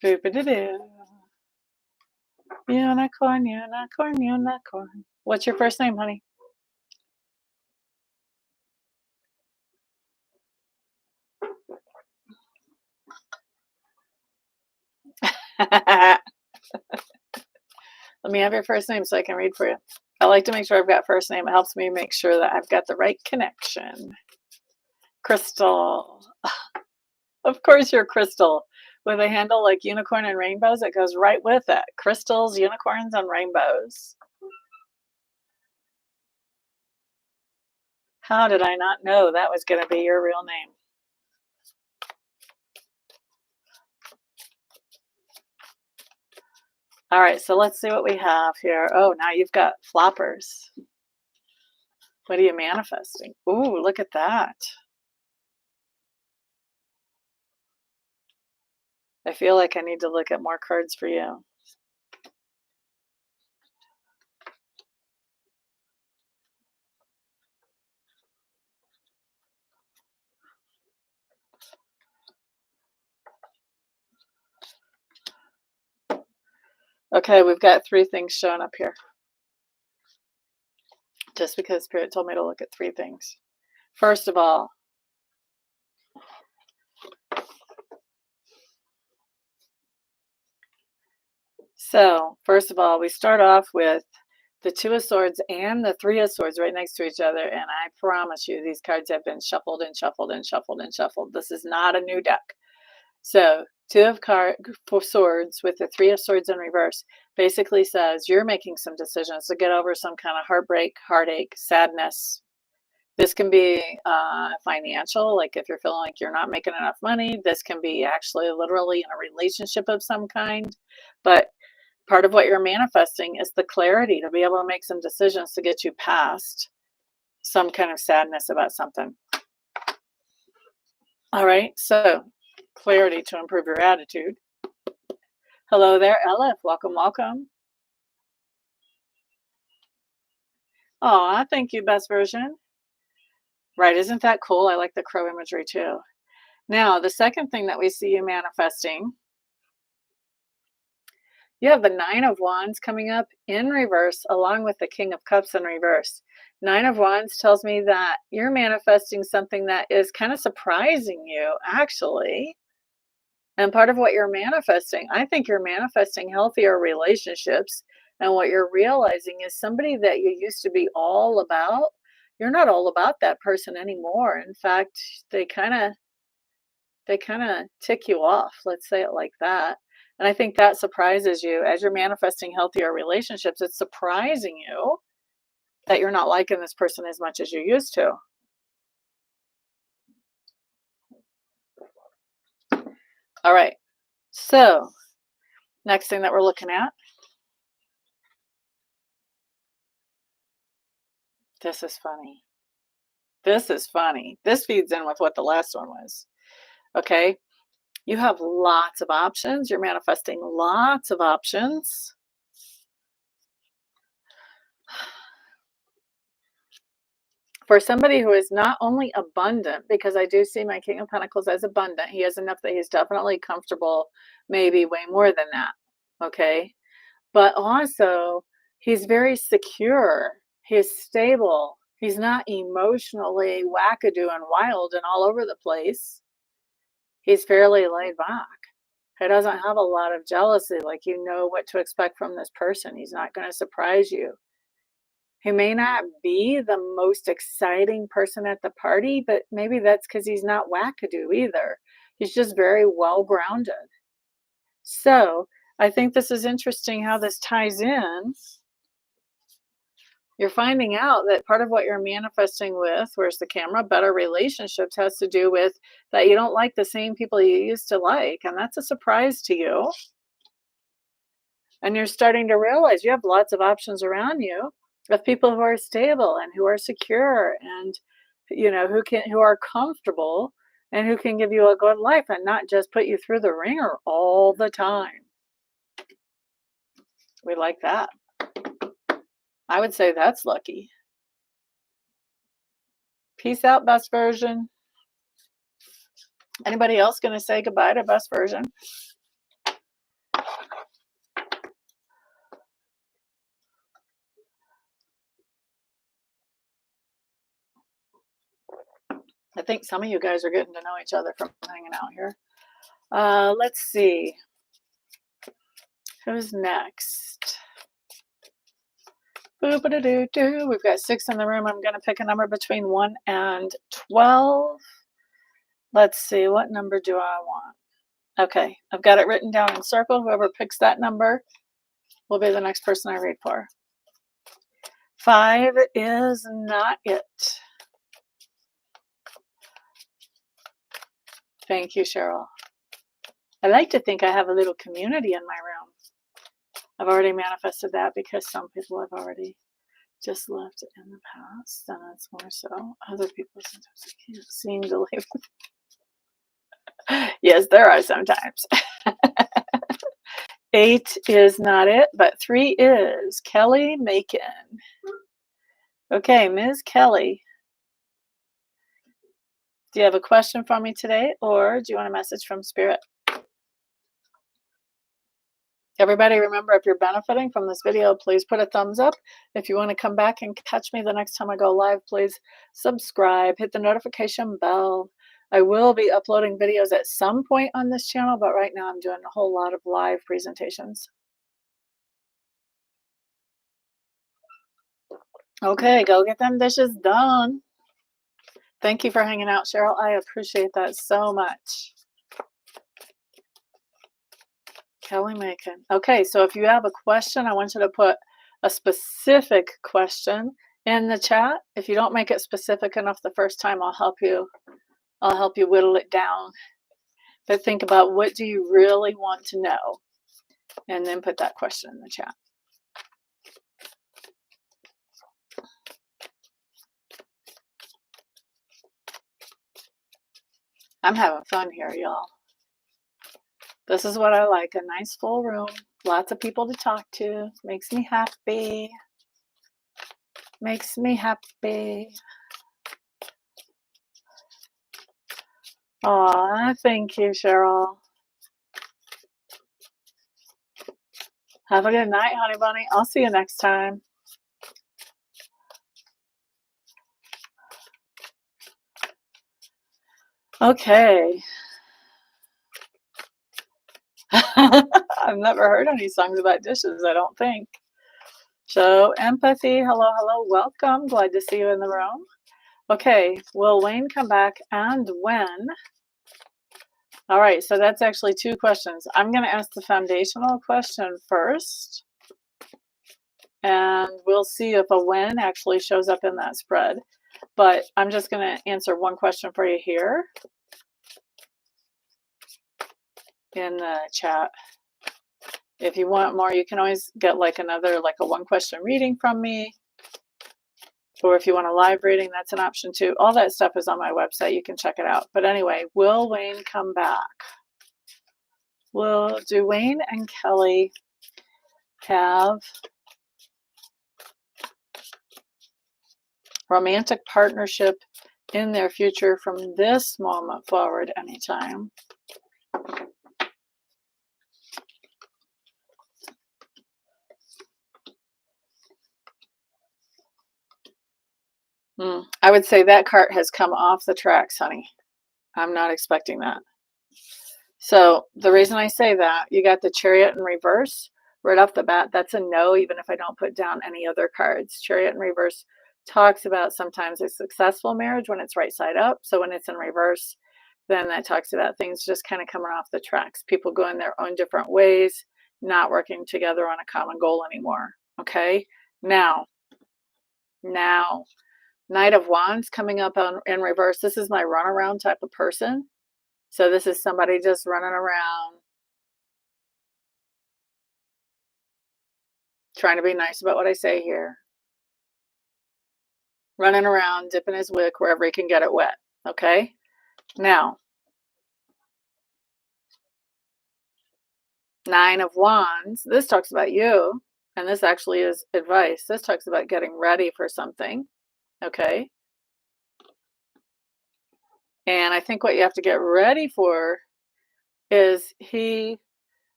Speaker 1: Boop-a-da-doo. Unicorn, unicorn, unicorn. What's your first name, honey? Let me have your first name so I can read for you. I like to make sure I've got first name. It helps me make sure that I've got the right connection. Crystal. Of course you're Crystal. With a handle like unicorn and rainbows, it goes right with it. Crystals, unicorns, and rainbows. How did I not know that was going to be your real name? All right, so let's see what we have here. Oh, now you've got floppers. What are you manifesting? Ooh, look at that. I feel like I need to look at more cards for you. Okay, we've got 3 things showing up here. Just because Spirit told me to look at 3 things. First of all, we start off with the 2 of Swords and the 3 of Swords right next to each other. And I promise you, these cards have been shuffled and shuffled and shuffled and shuffled. This is not a new deck. So 2 of Swords with the 3 of Swords in reverse basically says you're making some decisions to get over some kind of heartbreak, heartache, sadness. This can be financial, like if you're feeling like you're not making enough money. This can be actually literally in a relationship of some kind. But part of what you're manifesting is the clarity to be able to make some decisions to get you past some kind of sadness about something. All right, so clarity to improve your attitude. Hello there, Elif. Welcome, welcome. Aw, thank you, best version. Right, isn't that cool? I like the crow imagery too. Now, the second thing that we see you manifesting, you have the Nine of Wands coming up in reverse along with the King of Cups in reverse. Nine of Wands tells me that you're manifesting something that is kind of surprising you, actually. And part of what you're manifesting, I think you're manifesting healthier relationships. And what you're realizing is somebody that you used to be all about, you're not all about that person anymore. In fact, they kind of tick you off. Let's say it like that. And I think that surprises you as you're manifesting healthier relationships. It's surprising you that you're not liking this person as much as you used to. All right. So, next thing that we're looking at. This is funny. This is funny. This feeds in with what the last one was. Okay. You have lots of options. You're manifesting lots of options. For somebody who is not only abundant, because I do see my King of Pentacles as abundant, he has enough that he's definitely comfortable, maybe way more than that, okay? But also, he's very secure, he's stable, he's not emotionally wackadoo and wild and all over the place. He's fairly laid back. He doesn't have a lot of jealousy, like you know what to expect from this person. He's not going to surprise you. He may not be the most exciting person at the party, but maybe that's because he's not wackadoo either. He's just very well grounded. So I think this is interesting how this ties in. You're finding out that part of what you're manifesting with, where's the camera, better relationships, has to do with that you don't like the same people you used to like. And that's a surprise to you. And you're starting to realize you have lots of options around you of people who are stable and who are secure and who are comfortable and who can give you a good life and not just put you through the ringer all the time. We like that. I would say that's lucky. Peace out, best version. Anybody else going to say goodbye to best version? I think some of you guys are getting to know each other from hanging out here. Let's see. Who's next? Boo-ba-da-doo-doo. We've got 6 in the room. I'm going to pick a number between 1 and 12. Let's see. What number do I want? Okay. I've got it written down in circle. Whoever picks that number will be the next person I read for. 5 is not it. Thank you, Cheryl. I like to think I have a little community in my room. I've already manifested that because some people have already just left in the past, and it's more so other people sometimes can't seem to live. Yes, there are sometimes. 8 is not it, but 3 is. Kelly Macon. Okay, Ms. Kelly. Do you have a question for me today, or do you want a message from Spirit? Everybody, remember, if you're benefiting from this video, please put a thumbs up. If you want to come back and catch me the next time I go live, please subscribe, hit the notification bell. I will be uploading videos at some point on this channel, but right now I'm doing a whole lot of live presentations. Okay, go get them dishes done. Thank you for hanging out, Cheryl. I appreciate that so much. Kelly Macon. Okay, so if you have a question, I want you to put a specific question in the chat. If you don't make it specific enough the first time, I'll help you whittle it down. But think about, what do you really want to know? And then put that question in the chat. I'm having fun here, y'all. This is what I like, a nice full room, lots of people to talk to. Makes me happy. Makes me happy. Aw, thank you, Cheryl. Have a good night, honey bunny. I'll see you next time. Okay. I've never heard any songs about dishes, I don't think. Show empathy. Hello, hello. Welcome. Glad to see you in the room. Okay. Will Wayne come back and when? All right. So that's actually two questions. I'm going to ask the foundational question first. And we'll see if a when actually shows up in that spread. But I'm just going to answer one question for you here in the chat. If you want more, you can always get like a one question reading from me. Or if you want a live reading, that's an option too. All that stuff is on my website. You can check it out. But anyway, will Wayne come back? Do Wayne and Kelly have romantic partnership in their future from this moment forward anytime? I would say that cart has come off the tracks, honey. I'm not expecting that. So the reason I say that, you got the Chariot in reverse right off the bat. That's a no, even if I don't put down any other cards. Chariot in reverse talks about sometimes a successful marriage when it's right side up. So when it's in reverse, then that talks about things just kind of coming off the tracks. People going their own different ways, not working together on a common goal anymore. Okay. Now, Knight of Wands coming up in reverse. This is my runaround type of person. So this is somebody just running around, trying to be nice about what I say here. Running around, dipping his wick wherever he can get it wet. Okay? Now, Nine of Wands. This talks about you, and this actually is advice. This talks about getting ready for something. Okay? And I think what you have to get ready for is he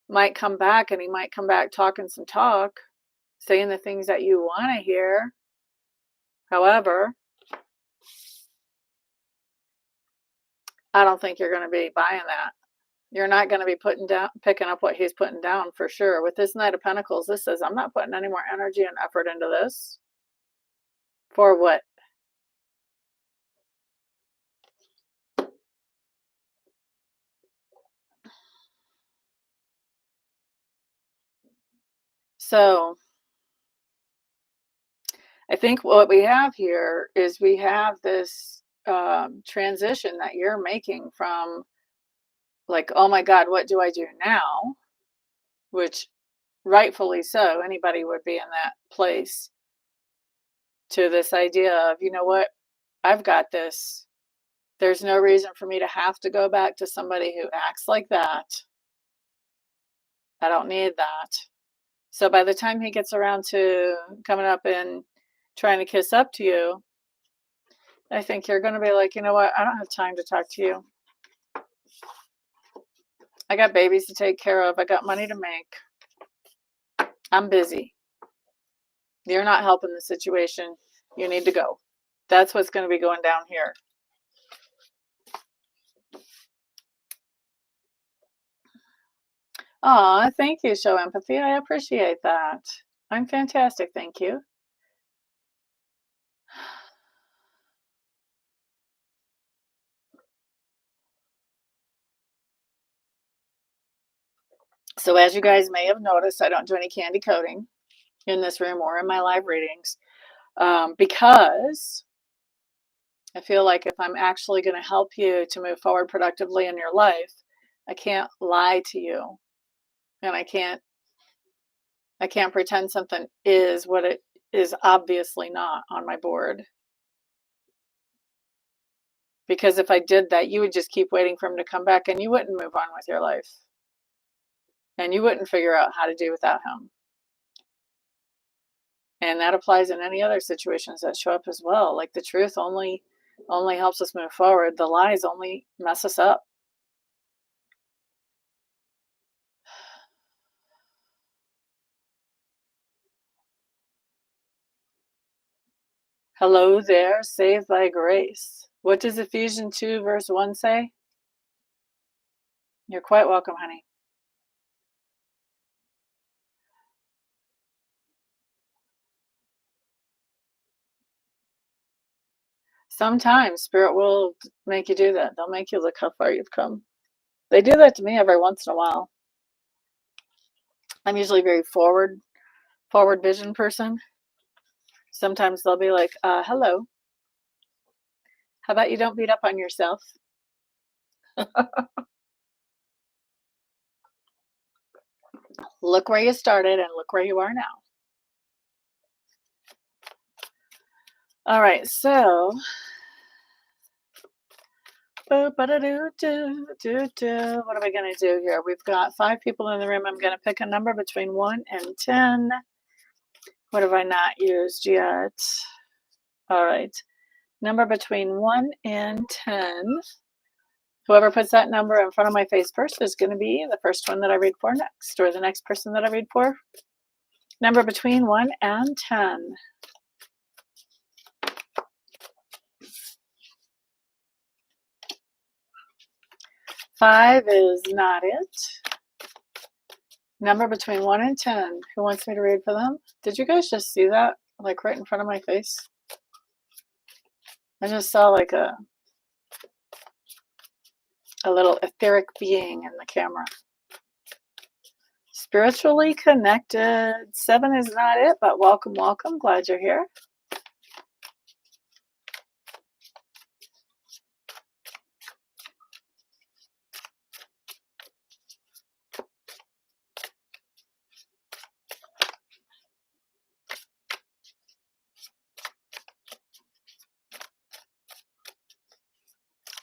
Speaker 1: might come back, and he might come back talking some talk, saying the things that you want to hear. However, I don't think you're going to be buying that. You're not going to be picking up what he's putting down for sure. With this Knight of Pentacles, this says, I'm not putting any more energy and effort into this. For what? So I think what we have here is we have this transition that you're making from like, oh my God, what do I do now? Which rightfully so, anybody would be in that place, to this idea of, you know what, I've got this. There's no reason for me to have to go back to somebody who acts like that. I don't need that. So by the time he gets around to coming up and trying to kiss up to you, I think you're going to be like, you know what? I don't have time to talk to you. I got babies to take care of. I got money to make. I'm busy. You're not helping the situation. You need to go. That's what's going to be going down here. Aw, thank you, Show Empathy. I appreciate that. I'm fantastic. Thank you. So as you guys may have noticed, I don't do any candy coating in this room or in my live readings, because I feel like if I'm actually going to help you to move forward productively in your life, I can't lie to you, and I can't pretend something is what it is obviously not on my board. Because if I did that, you would just keep waiting for him to come back and you wouldn't move on with your life. and you wouldn't figure out how to do without him. And that applies in any other situations that show up as well. Like the truth only helps us move forward. The lies only mess us up. Hello there, saved by grace. What does Ephesians 2 verse 1 say? You're quite welcome, honey. Sometimes Spirit will make you do that. They'll make you look how far you've come. They do that to me every once in a while. I'm usually a very forward vision person. Sometimes they'll be like, hello. How about you don't beat up on yourself? Look where you started and look where you are now. All right, so what are we going to do here? We've got 5 people in the room. I'm going to pick a number between 1 and 10. What have I not used yet? All right, number between 1 and 10. Whoever puts that number in front of my face first is going to be the first one that I read for next, or the next person that I read for. Number between 1 and 10. Five is not it. Number between 1 and 10. Who wants me to read for them? Did you guys just see that? Like right in front of my face? I just saw like a little etheric being in the camera. Spiritually connected. 7 is not it, but welcome, welcome. Glad you're here.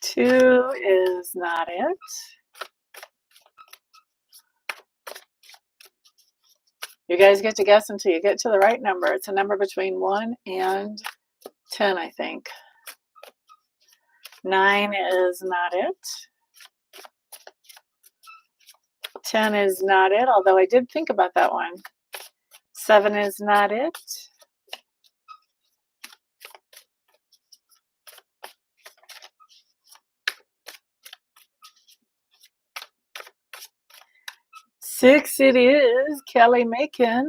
Speaker 1: Two is not it. You guys get to guess until you get to the right number. It's a number between 1 and 10, I think. 9 is not it. 10 is not it, although I did think about that one. 7 is not it. 6 it is. Kelly Macon.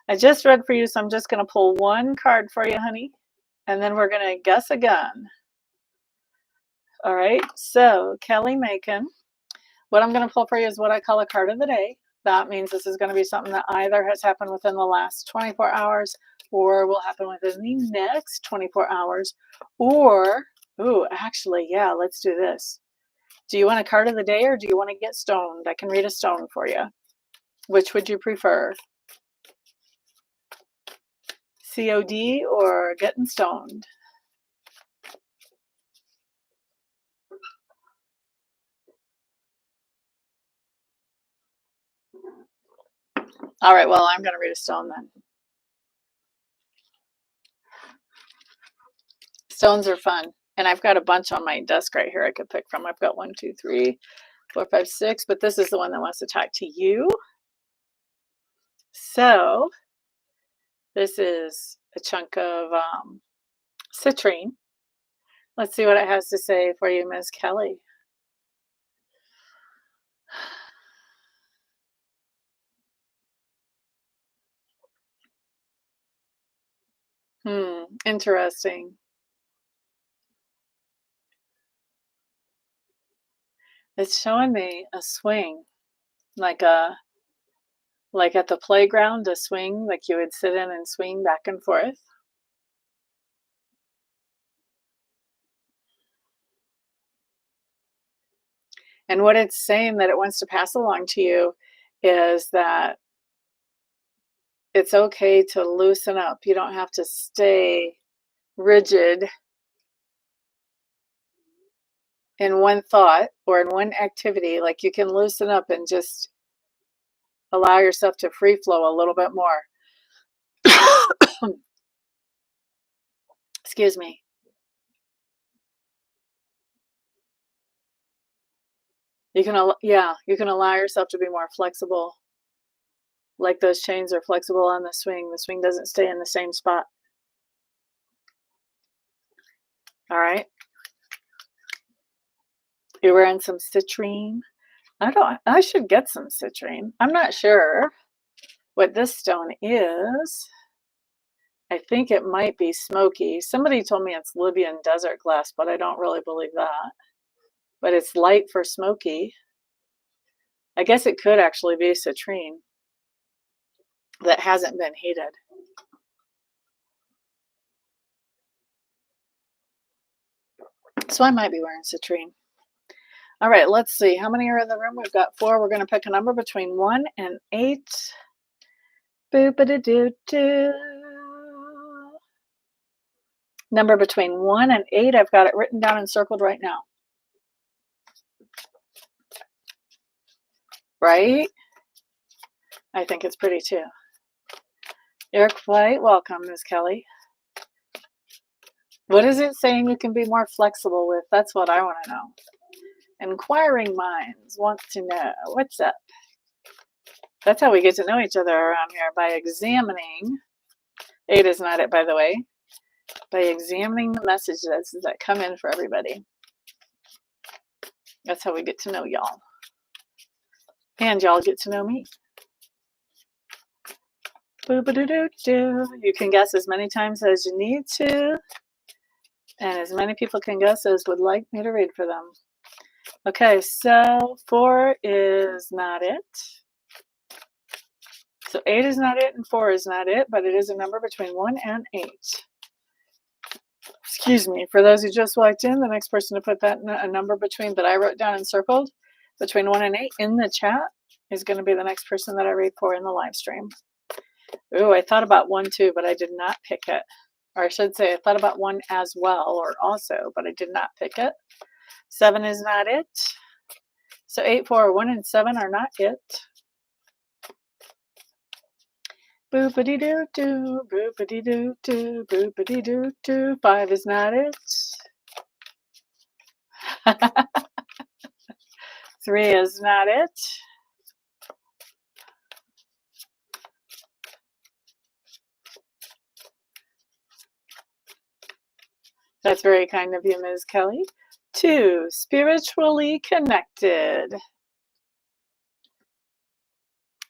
Speaker 1: I just read for you, so I'm just going to pull one card for you, honey. And then we're going to guess again. All right. So, Kelly Macon. What I'm going to pull for you is what I call a card of the day. That means this is going to be something that either has happened within the last 24 hours or will happen within the next 24 hours. Or, actually, yeah, let's do this. Do you want a card of the day or do you want to get stoned? I can read a stone for you. Which would you prefer? COD or getting stoned? All right, well, I'm going to read a stone then. Stones are fun. And I've got a bunch on my desk right here I could pick from. I've got 1, 2, 3, 4, 5, 6, but this is the one that wants to talk to you. So this is a chunk of citrine. Let's see what it has to say for you, Ms. Kelly. Interesting. It's showing me a swing, like at the playground, a swing, like you would sit in and swing back and forth. And what it's saying that it wants to pass along to you is that it's okay to loosen up. You don't have to stay rigid in one thought or in one activity. Like you can loosen up and just Allow yourself to free flow a little bit more. Excuse me. You can allow yourself to be more flexible. Like those chains are flexible on the swing. The swing doesn't stay in the same spot. All right. You're wearing some citrine. I should get some citrine. I'm not sure what this stone is. I think it might be smoky. Somebody told me it's Libyan desert glass, but I don't really believe that. But it's light for smoky. I guess it could actually be citrine that hasn't been heated. So I might be wearing citrine. All right, let's see. How many are in the room? We've got 4. We're going to pick a number between 1 and 8. Boop-a-da-doo-doo. Number between 1 and 8. I've got it written down and circled right now. Right? I think it's pretty too. You're quite welcome, Ms. Kelly. What is it saying you can be more flexible with? That's what I want to know. Inquiring minds want to know. What's up? That's how we get to know each other around here, by examining. 8 is not it, by the way. By examining the messages that come in for everybody. That's how we get to know y'all. And y'all get to know me. Boo-ba-doo-doo-doo. You can guess as many times as you need to. And as many people can guess as would like me to read for them. Okay, so 4 is not it. So 8 is not it and 4 is not it, but it is a number between 1 and 8. Excuse me. For those who just walked in, the next person to put that a number between that I wrote down and circled between 1 and 8 in the chat is going to be the next person that I read for in the live stream. Ooh, I thought about 1 too, but I did not pick it. Or I should say I thought about 1 as well, or also, but I did not pick it. 7 is not it. So 8, 4, 1, and 7 are not it. Boop-a-dee-doo-doo, boop-a-dee-doo-doo, boop-a-dee-doo-doo. 5 is not it. 3 is not it. That's very kind of you, Ms. Kelly. 2, spiritually connected.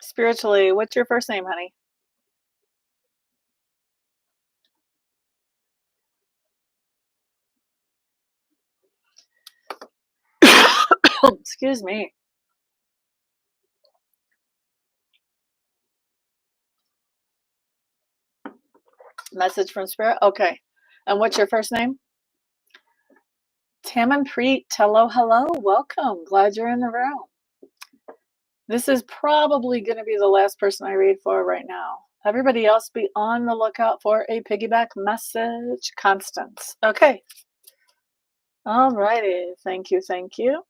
Speaker 1: Spiritually, what's your first name, honey? Excuse me. Message from Spirit? Okay. And what's your first name? Tamanpreet. Hello, hello. Welcome. Glad you're in the room. This is probably going to be the last person I read for right now. Everybody else be on the lookout for a piggyback message. Constance. Okay. All righty. Thank you. Thank you.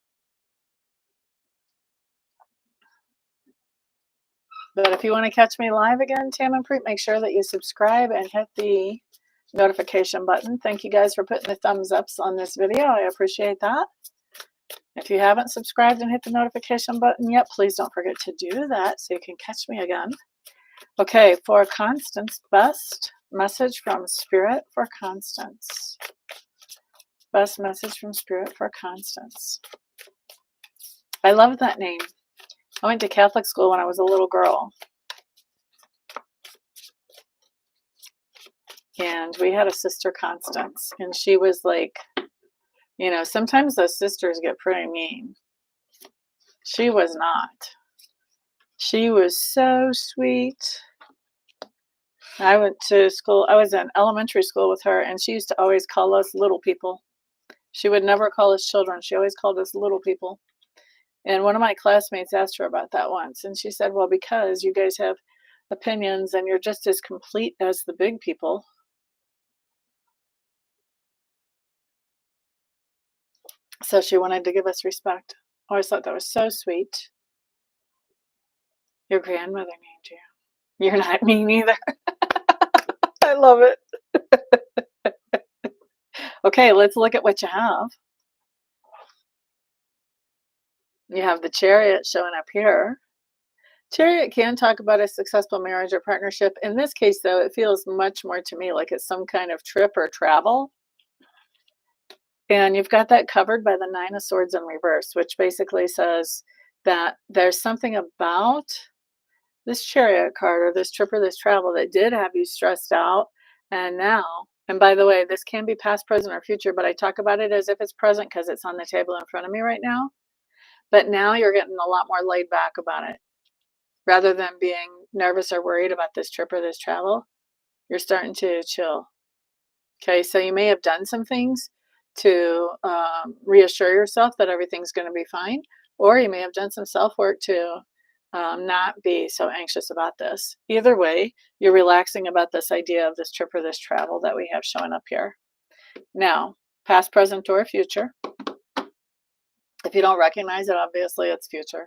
Speaker 1: But if you want to catch me live again, Tamanpreet, make sure that you subscribe and hit the notification button. Thank you guys for putting the thumbs ups on this video. I appreciate that. If you haven't subscribed and hit the notification button yet, please don't forget to do that so you can catch me again. Okay, for Constance, best message from Spirit for Constance. Best message from Spirit for Constance. I love that name. I went to Catholic school when I was a little girl. And we had a sister, Constance, and she was like, you know, sometimes those sisters get pretty mean. She was not. She was so sweet. I went to school, I was in elementary school with her, and she used to always call us little people. She would never call us children. She always called us little people. And one of my classmates asked her about that once, and she said, well, because you guys have opinions and you're just as complete as the big people. So she wanted to give us respect. I always thought that was so sweet. Your grandmother named you. You're not mean either. I love it. Okay, let's look at what you have. You have the Chariot showing up here. Chariot can talk about a successful marriage or partnership. In this case, though, it feels much more to me like it's some kind of trip or travel. And you've got that covered by the Nine of Swords in reverse, which basically says that there's something about this Chariot card or this trip or this travel that did have you stressed out. And now, and by the way, this can be past, present, or future, but I talk about it as if it's present because it's on the table in front of me right now. But now you're getting a lot more laid back about it. Rather than being nervous or worried about this trip or this travel, you're starting to chill. Okay, so you may have done some things to reassure yourself that everything's going to be fine, or you may have done some self-work to not be so anxious about this. Either way, you're relaxing about this idea of this trip or this travel that we have showing up here. Now, past, present, or future. If you don't recognize it, obviously it's future.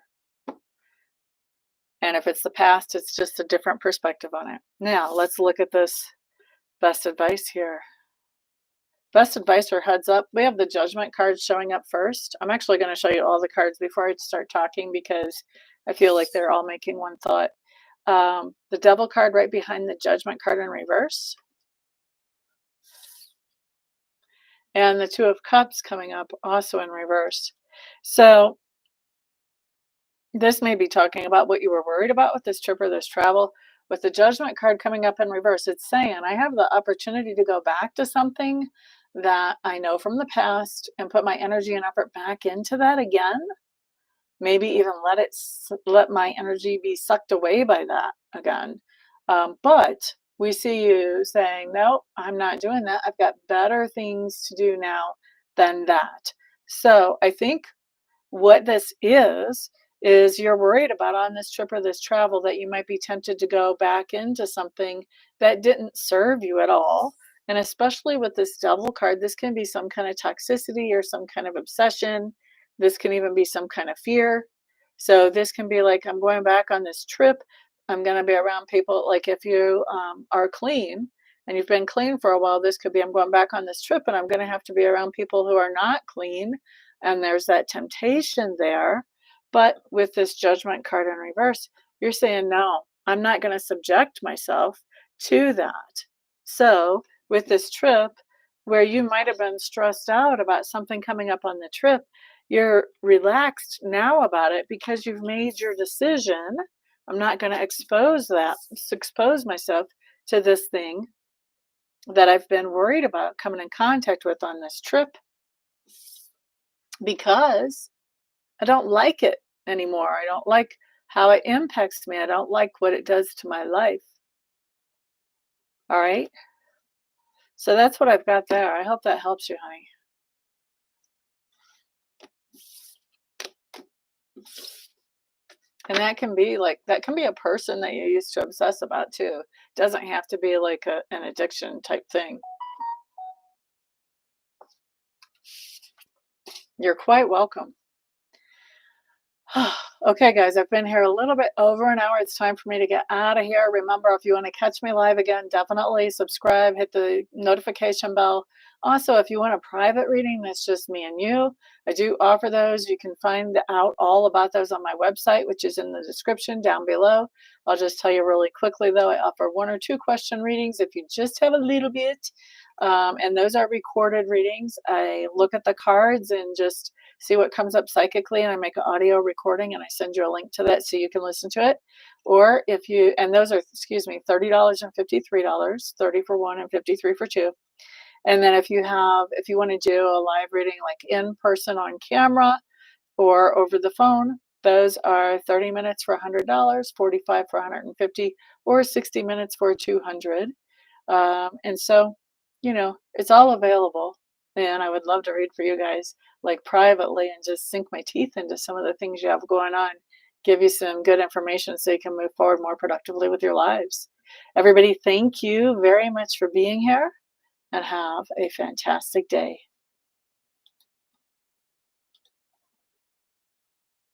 Speaker 1: And if it's the past, it's just a different perspective on it. Now, let's look at this best advice here. Best advice or heads up. We have the Judgment card showing up first. I'm actually going to show you all the cards before I start talking because I feel like they're all making one thought. The Devil card right behind the Judgment card in reverse. And the Two of Cups coming up also in reverse. So this may be talking about what you were worried about with this trip or this travel. With the Judgment card coming up in reverse, it's saying I have the opportunity to go back to something that I know from the past and put my energy and effort back into that again. Maybe even let my energy be sucked away by that again. But we see you saying, no, I'm not doing that. I've got better things to do now than that. So I think what this is you're worried about on this trip or this travel that you might be tempted to go back into something that didn't serve you at all. And especially with this Devil card, this can be some kind of toxicity or some kind of obsession. This can even be some kind of fear. So this can be like, I'm going back on this trip. I'm going to be around people. Like if you are clean and you've been clean for a while, this could be, I'm going back on this trip and I'm going to have to be around people who are not clean. And there's that temptation there. But with this Judgment card in reverse, you're saying, no, I'm not going to subject myself to that. So with this trip, where you might have been stressed out about something coming up on the trip, you're relaxed now about it because you've made your decision. I'm not going to expose myself to this thing that I've been worried about coming in contact with on this trip because I don't like it anymore. I don't like how it impacts me. I don't like what it does to my life. All right. So that's what I've got there. I hope that helps you, honey. And that can be a person that you used to obsess about too. It doesn't have to be like an addiction type thing. You're quite welcome. Okay, guys, I've been here a little bit over an hour. It's time for me to get out of here. Remember, if you want to catch me live again, definitely subscribe, hit the notification bell. Also, if you want a private reading, that's just me and you. I do offer those. You can find out all about those on my website, which is in the description down below. I'll just tell you really quickly, though, I offer 1 or 2 question readings if you just have a little bit. And those are recorded readings. I look at the cards and just see what comes up psychically, and I make an audio recording and I send you a link to that so you can listen to it. Or if you, and those are, $30 and $53, 30 for 1 and 53 for 2. And then if you want to do a live reading like in person on camera or over the phone, those are 30 minutes for $100, 45 for $150, or 60 minutes for $200. And so, it's all available. And I would love to read for you guys like privately and just sink my teeth into some of the things you have going on, give you some good information so you can move forward more productively with your lives. Everybody, thank you very much for being here and have a fantastic day.